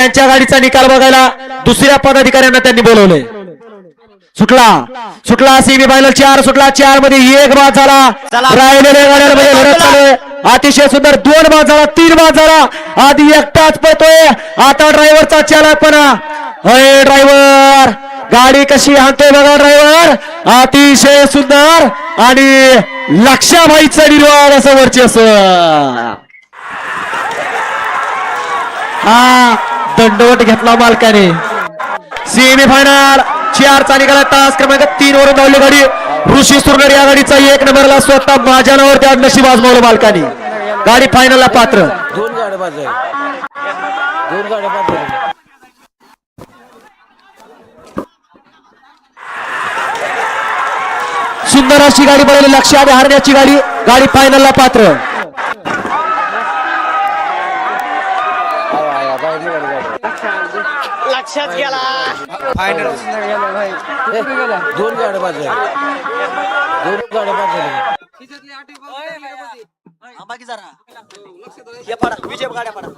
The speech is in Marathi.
त्यांच्या गाडीचा निकाल बघायला दुसऱ्या पदाधिकाऱ्यांना त्यांनी बोलवले. सुटला सेमी फायनल 4 सुटला 4 मध्ये 1 बाद झाला. राहिलेल्या गाड्यांमध्ये लढत चालू आहे. अतिशय सुंदर 2 बाद झाला 3 बाद झाला. आधी एकटाच पळतोय. आता ड्रायव्हरचा चालकपणा. अरे ड्रायव्हर गाडी कशी हाणतोय बघा ड्रायव्हर. अतिशय सुंदर आणि लक्षाबाईचं निर्वाळ असं वर्चस्व. हा दंडवट घेतला मालकाने. सेमी फायनल 4 चा निकाल. तास क्रमांक 3 वरून धावली गाडी. ऋषी सुरनर या गाडीचा 1 नंबरला स्वतः माझ्या नावावरती आज नशीब आजमावलं मालकाने. गाडी फायनलला पात्र. 2 गाड्या बाद झाल्या. 2 गाड्या बाद झाल्या. सुंदर अशी गाडी बनवली. लक्षात हारण्याची गाडी. गाडी फायनलला पात्र. लक्षात गेला फायनल 2 गाड्या बाद झाल्या. 2 गाड्या बाद झाल्या. बाकी जरा हे पडा विजय गाड्या पडा.